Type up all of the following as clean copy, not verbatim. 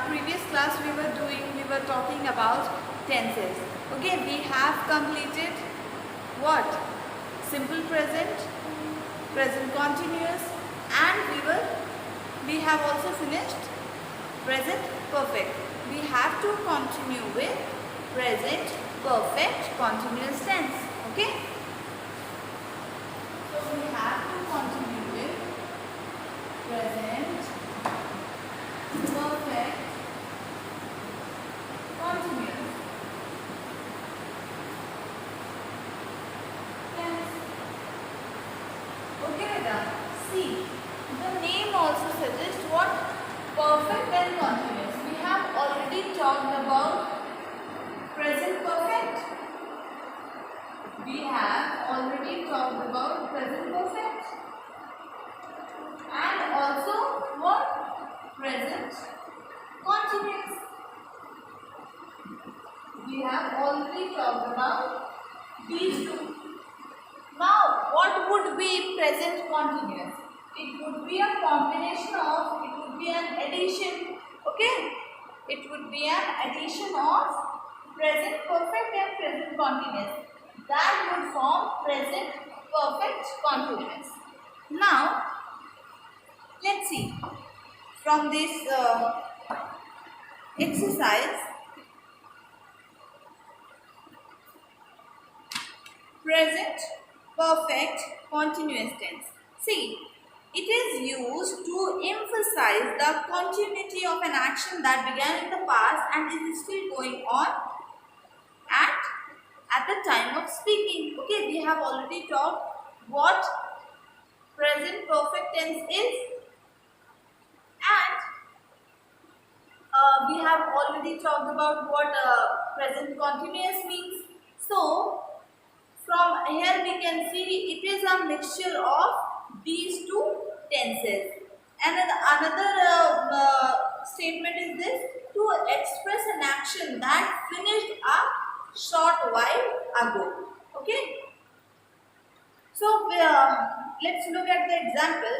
previous class we were talking about tenses. Okay, we have completed what? Simple present, present continuous, and we have also finished present perfect. We have to continue with present perfect continuous tense. Okay, so we have to continue with present perfect continuous tense. Okay, Rita. See, the name also suggests what? Perfect and continuous. We have already talked about present perfect. We have already talked about present perfect. And also what? Present continuous. We have already talked about these two. Now, what would be present continuous? It would be a combination of, it would be an addition, okay? It would be an addition of present perfect and present continuous. That would form present perfect continuous. Now, let's see from this exercise. Present perfect continuous tense. See, it is used to emphasize the continuity of an action that began in the past and is still going on at the time of speaking. Okay, we have already talked what present perfect tense is, and we have already talked about what present continuous means. So, from here we can see it is a mixture of these two tenses. And another statement is this: to express an action that finished a short while ago. Okay. So let's look at the example.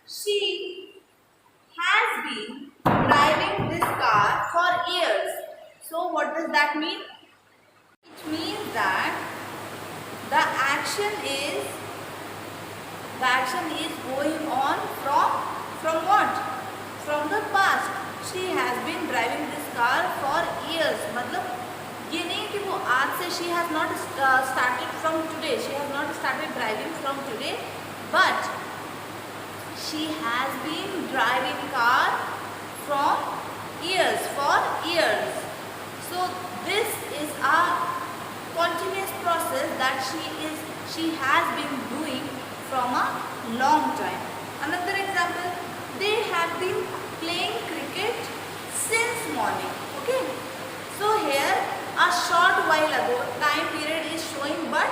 She has been driving this car for years. So what does that mean? It means that the action is going on from what? From the past. She has been driving this car for years. मतलब ये नहीं कि वो आज से she has not started from today. She has not started driving from today, but she has been driving car from years, for years. So this is a continuous process that she has been doing from a long time. Another example, they have been playing cricket since morning. Okay, so here a short while ago time period is showing, but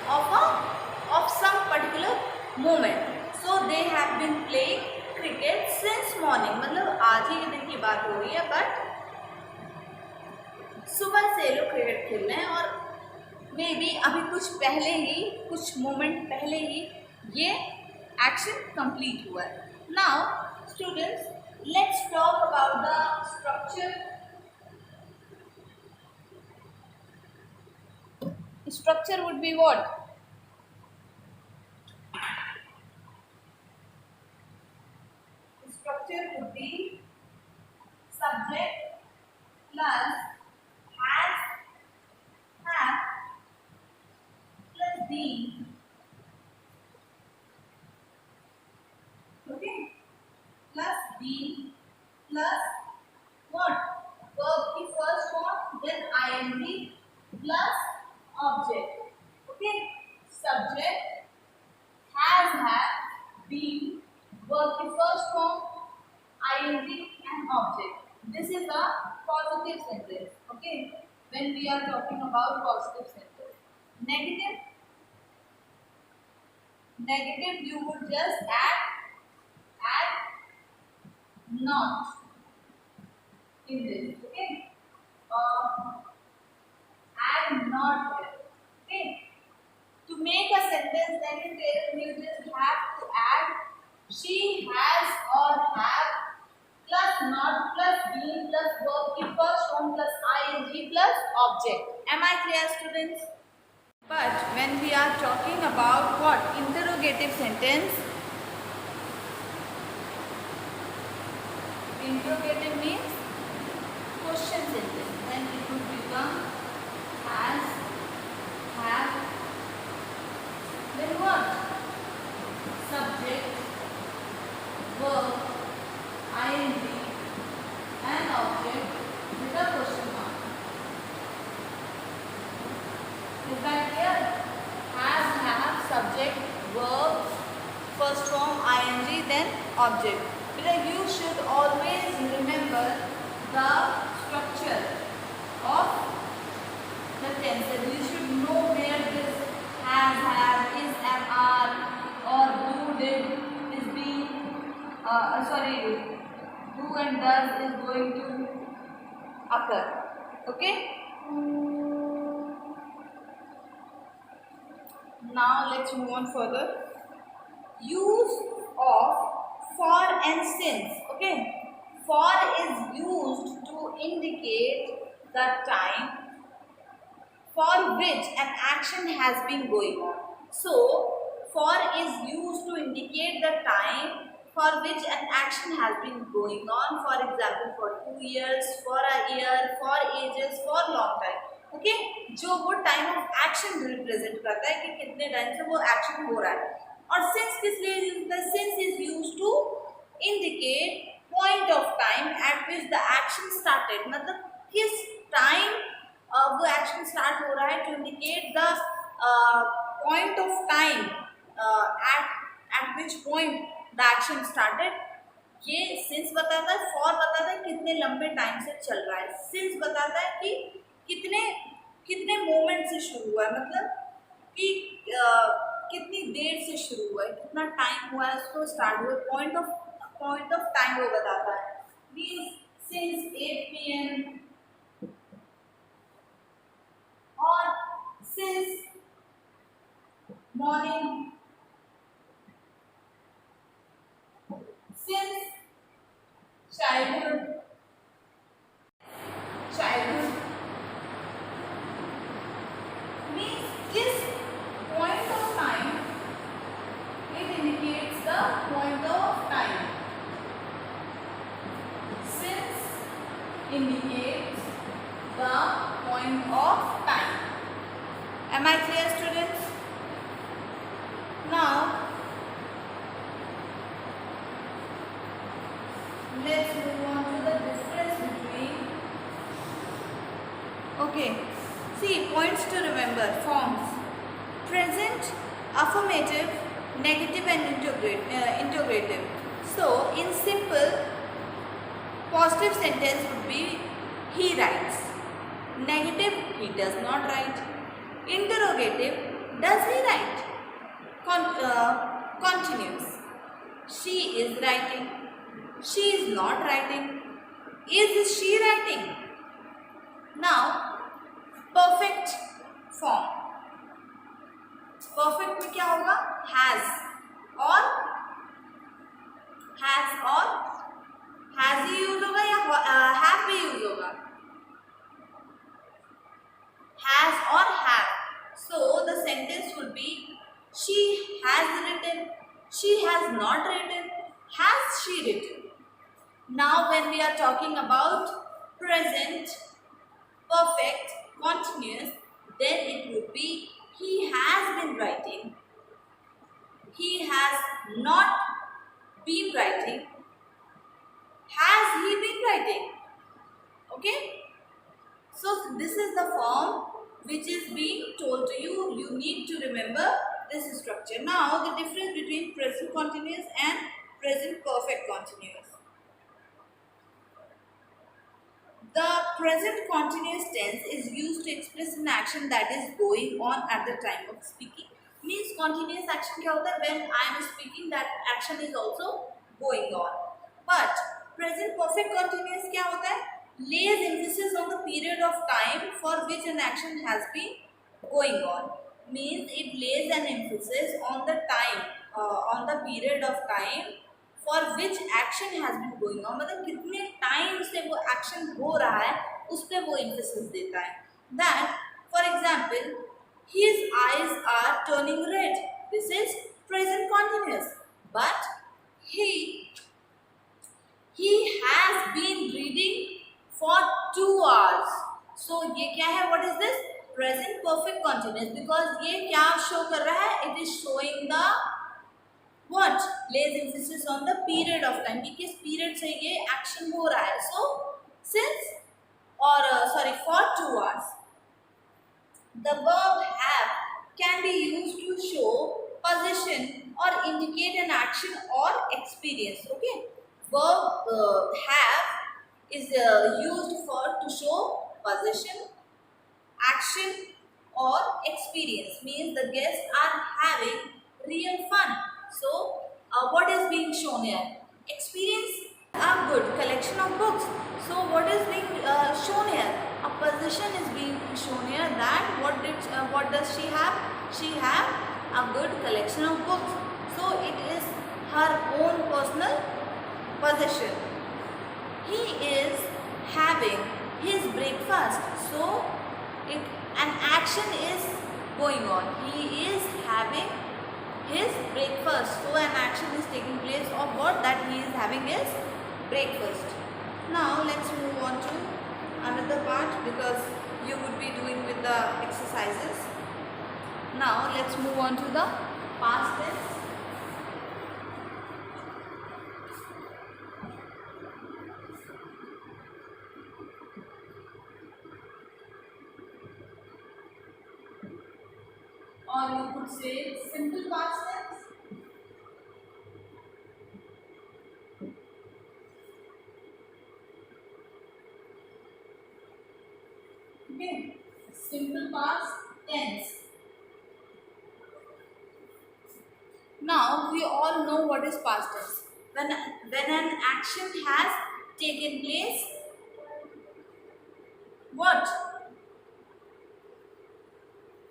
of some particular moment. So they have been playing cricket since morning. मतलब आज ही के दिन की बात हो रही है, but सुबह से लोग क्रिकेट खेल रहे हैं और मे बी अभी कुछ मोमेंट पहले ही ये एक्शन कंप्लीट हुआ है. Now students, let's talk about the structure. Structure would be what? Structure would be subject plus has, have plus been. Okay, plus been plus what? Verb की first form, then ing plus object. Okay, subject has, have, been, verb की first form, ing and object. This is a positive sentence. Okay, when we are talking about positive sentence. Negative you would just add not in this. Okay, add not here. Okay, to make a sentence, then you just have to add she has or have plus not plus been object. Am I clear, students? But when we are talking about what? Interrogative sentence. Interrogative means question sentence. Then it would become has, have, then what? Subject, verb, ing, and object with a question mark. Is that clear? Has, have, subject, verb, first form, ing, then object. Because you should always remember the structure of the tenses. You should know where this has, have, is, am, are, or do, did, is being, do and does is going to occur. Okay? Now let's move on further. Use of for and since. Okay? For is used to indicate the time for which an action has been going on. So, for is used to indicate the time for which an action has been going on. For example, for 2 years, for a year, for ages, for long time. Okay? जो वो time of action represent करता है कि कितने time से वो action हो रहा है. और since किस लिए use होता है? Since is used to indicate point of time at which the action started. मतलब किस time वो एक्शन स्टार्ट हो रहा है to indicate the point of time at which point the action started. ये सिंस बताता है, फॉर बताता है कितने लंबे टाइम से चल रहा है, सिंस बताता है कि कितने मोमेंट से शुरू हुआ है, मतलब कि कितनी देर से शुरू हुआ है, कितना टाइम हुआ है उसको स्टार्ट हुआ. पॉइंट ऑफ टाइम वो बताता है. Means since 8 PM or since morning, since childhood means this point of time, it indicates the point of time. Since indicates the point of time. Am I clear, students? Now let's move on to the difference between. Okay, see, points to remember. Forms: present, affirmative, negative, and interrogative. So in simple, positive sentence would be he writes. Negative, he does not write. Interrogative, does he write? Continuous, she is writing. She is not writing. Is she writing? Now, perfect form. Perfect में क्या होगा? Has he use होगा या have भी use होगा? Has or have. So the sentence would be she has written, she has not written, has she written. Now when we are talking about present, perfect, continuous, then it would be he has been writing, he has not been writing, has he been writing. Okay? So this is the form which is being told to you. You need to remember this structure. Now the difference between present continuous and present perfect continuous. The present continuous tense is used to express an action that is going on at the time of speaking. Means continuous action क्या होता है? When I am speaking, that action is also going on. But present perfect continuous क्या होता है? Lays emphasis on the period of time for which an action has been going on. Means it lays an emphasis on the time, on the period of time for which action has been going on. मतलब कितने time से वो action हो रहा है उस पर वो emphasis देता है. That, for example, his eyes are turning red. This is present continuous. But he he has been reading for 2 hours. So ये क्या है? What is this? Present perfect continuous. Because ये क्या show कर रहा है? It is showing the what? Lays emphasis on the period of time. कि किस period से ये action हो रहा है. So since or sorry for 2 hours. The verb have can be used to show position or indicate an action or experience. Okay, verb have is used for to show position, action, or experience. Means the guests are having real fun. So, what is being shown here? Experience a good collection of books. So, what is being shown here? A position is being shown here. That what does she have? She have a good collection of books. So, it is her own personal possession. He is having his breakfast. So, an action is going on. He is having his breakfast. So, an action is taking place of what? That he is having his breakfast. Now, let's move on to another part because you would be doing with the exercises. Now, let's move on to the past tense. Or you could say simple past tense. Okay, simple past tense. Now we all know what is past tense. When an action has taken place, what?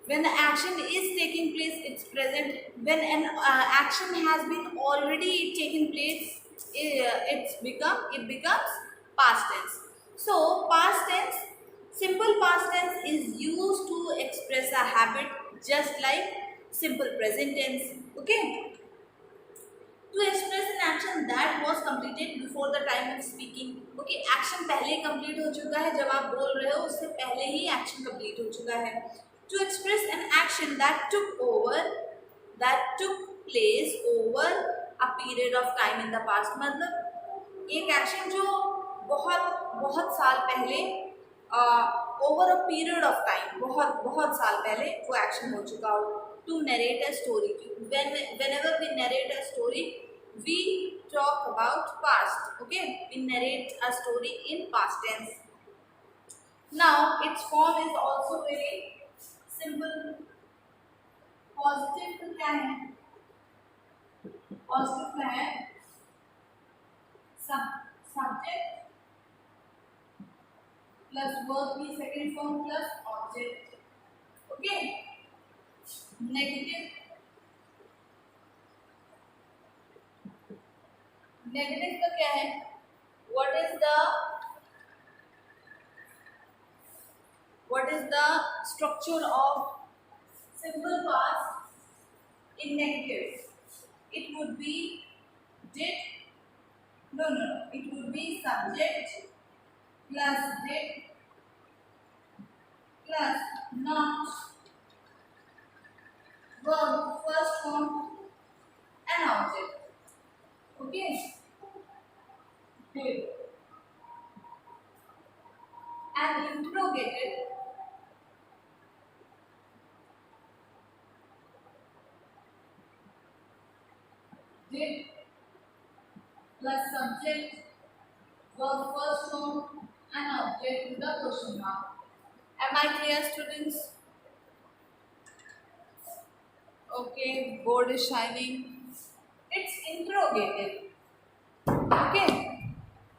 When the action is taking place, it's present. When an action has been already taken place, it becomes past tense. So past tense, simple past tense is used to express a habit, just like simple present tense. Okay. To express an action that was completed before the time of speaking. Okay, action पहले complete हो चुका है, जब आप बोल रहे हो उससे पहले ही action complete हो चुका है. To express an action that took place over a period of time in the past. मतलब एक action जो बहुत साल पहले over a period of time, बहुत साल पहले वो action हो चुका हो. To narrate a story. Whenever we narrate a story, we talk about past. Okay, we narrate a story in past tense. Now its form is also very simple. Positive तो क्या है? Positive क्या है? Subject plus verb की second form plus object. Okay. Negative का क्या है? What is the structure of simple past in negative? It would be did. No. It would be subject plus did plus not verb first form and object. Okay. Did. And interrogated. Did plus subject, verb first form and object with the question mark. Am I clear, students? Okay, board is shining. It's interrogative. Okay,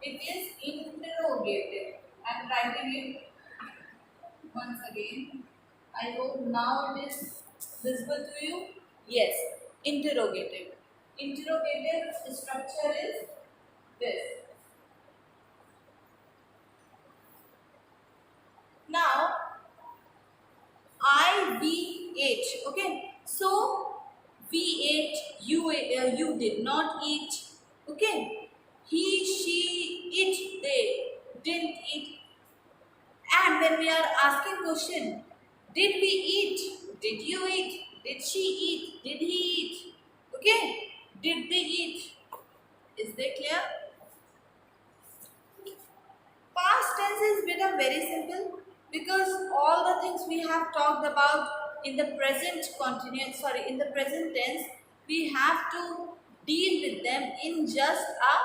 it is interrogative. I am writing it once again. I hope now it is visible to you. Yes, interrogative. Interrogative structure is this. Now, did not eat. Okay. He, she, it, they didn't eat. And when we are asking question, did we eat? Did you eat? Did she eat? Did he eat? Okay. Did they eat? Is they clear? Past tense is become very simple because all the things we have talked about in the present continuous, in the present tense, we have to deal with them in just a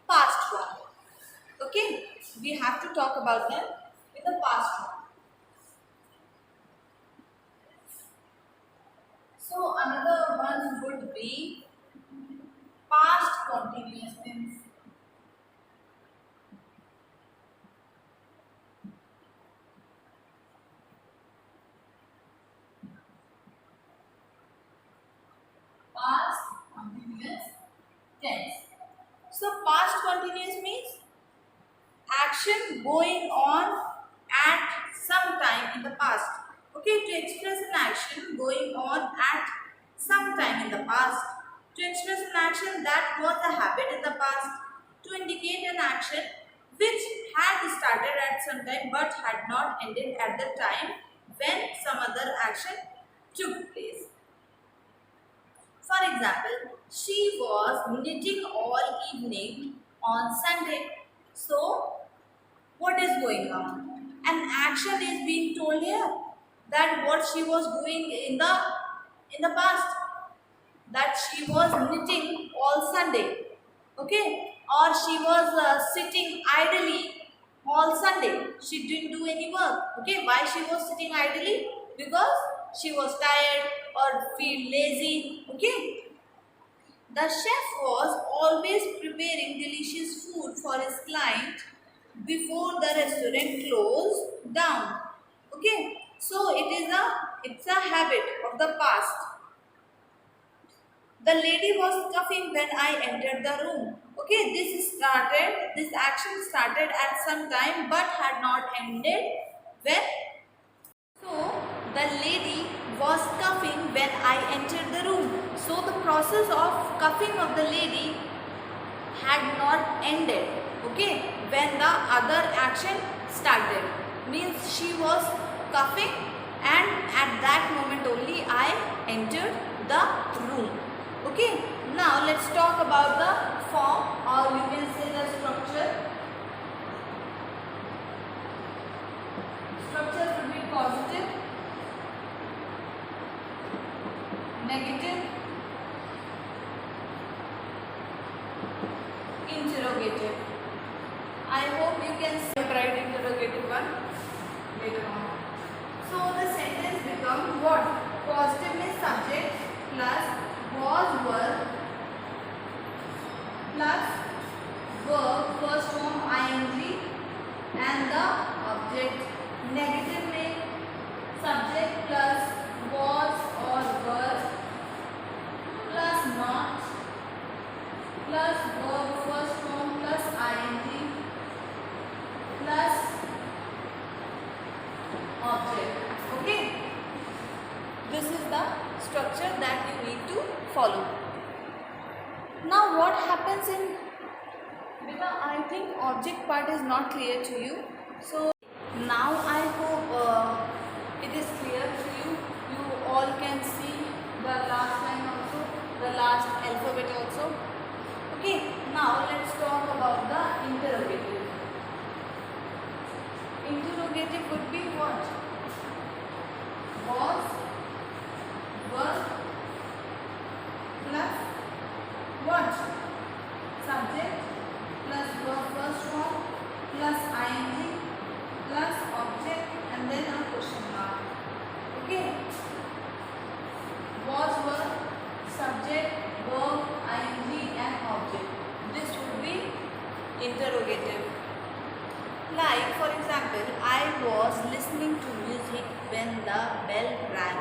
past one. Okay, we have to talk about them in the past one. So another one would be past continuous tense. Past continuous tense. So past continuous means action going on at some time in the past. Okay, to express an action going on at some time in the past. To express an action that was a habit in the past. To indicate an action which had started at some time but had not ended at the time when some other action took place. For example, she was knitting all evening on Sunday. So, what is going on? An action is being told here that what she was doing in the past, that she was knitting all Sunday, okay, or she was sitting idly all Sunday. She didn't do any work. Okay, why she was sitting idly? Because she was tired or feel lazy. Okay, the chef was always preparing delicious food for his client before the restaurant closed down. Okay, so it's a habit of the past. The lady was coughing when I entered the room. Okay, this action started at some time but had not ended when. So, the lady was coughing when I entered the room. So, the process of coughing of the lady had not ended. Okay, when the other action started. Means she was coughing and at that moment only I entered the room. Okay, now let's talk about the form, or you can say the structure. Structure will be positive, negative, interrogative. I hope you can write interrogative one later on. So the sentence becomes what? Positive means subject plus was, were, plus verb first form ing and the object. Negative means subject plus was or were plus not plus verb first form plus ing plus object. Okay, this is the structure that you need to follow. Now what happens in Beta, I think object part is not clear to you. So now I hope it is clear to you. You all can see the last line also, the last alphabet also. Okay, now let's talk about the interrogative. Interrogative would be what? Was, were, plus what? Subject plus verb first form plus ing plus object and then a question mark. Okay. Was, were, subject, verb, ing and object. This would be interrogative. Like for example, I was listening to music when the bell rang.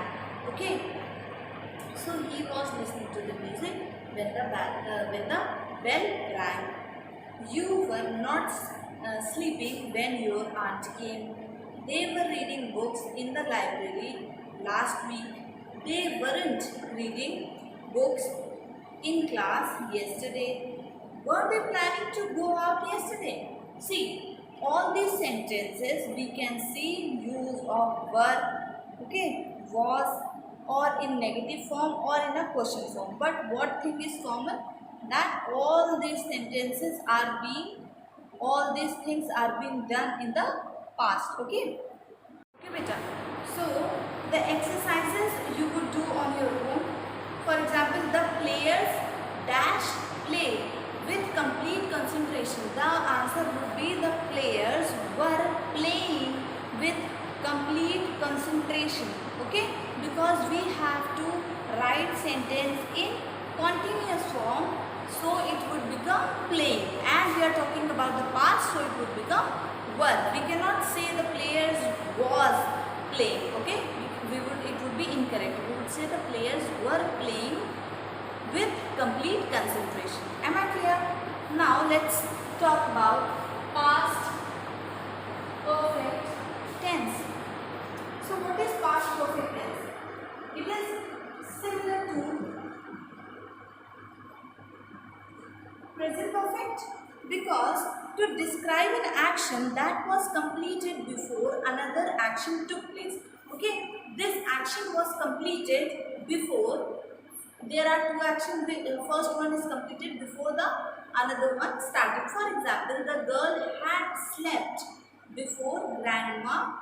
Okay. So he was listening to the music when the bell rang. You were not sleeping when your aunt came. They were reading books in the library last week. They weren't reading books in class yesterday. Were they planning to go out yesterday? See, all these sentences we can see use of were, okay, was, or in negative form or in a question form. But what thing is common? That all these sentences are being, all these things are being done in the past. Okay. Okay, beta. So the exercises you would do on your own. For example, the players dash play with complete concentration. The answer would be the players were playing with complete concentration. Okay, because we have to write sentence in continuous form, so it would become playing. And we are talking about the past, so it would become were. We cannot say the players was playing. Okay, it would be incorrect. We would say the players were playing with complete concentration. Am I clear? Now let's talk about past perfect tense. So what is past perfect tense? It is similar to present perfect, because to describe an action that was completed before another action took place. Okay, this action was completed before. There are two actions. The first one is completed before the another one started. For example, the girl had slept before grandma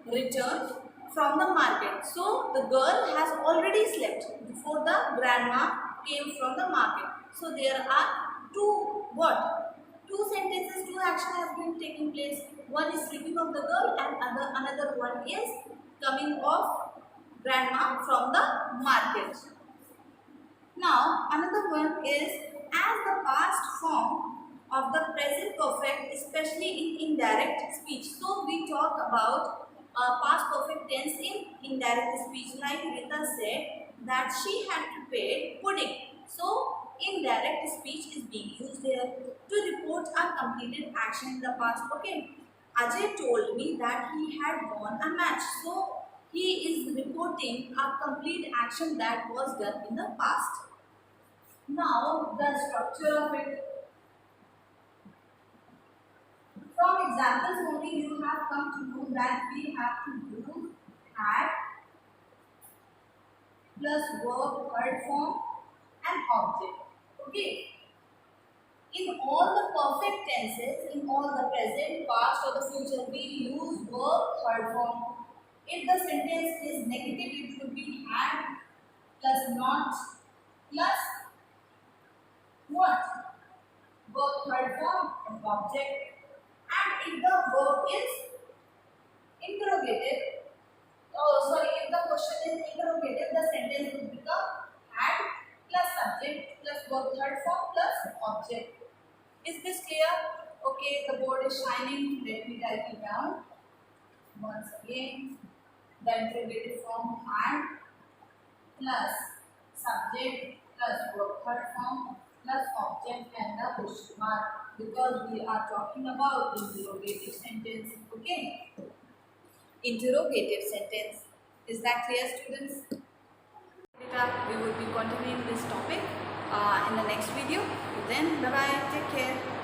returned from the market. So the girl has already slept before the grandma came from the market. So there are two what? Two sentences, two action has been taking place. One is sleeping of the girl and another one is coming of grandma from the market. Now another one is as the past form of the present perfect, especially in indirect speech. So we talk about past perfect tense in indirect speech. Like Rita said that she had prepared pudding. So indirect speech is being used here to report a completed action in the past. Okay. Ajay told me that he had won a match. So he is reporting a complete action that was done in the past. Now the structure of it. From examples only you have come to know that we have to use had plus verb third form and object. Okay. In all the perfect tenses, in all the present, past or the future, we use verb third form. If the sentence is negative, it would be had plus not plus what? Verb third form and object. And if the verb is interrogative, if the question is interrogative, the sentence would become had plus subject plus verb third form plus object. Is this clear? Okay, the board is shining. Let me type it down. Once again, the interrogative form had plus subject plus verb third form plus object and the question mark, because we are talking about interrogative sentence. Okay, interrogative sentence. Is that clear, students? We will be continuing this topic in the next video. Then bye bye, take care.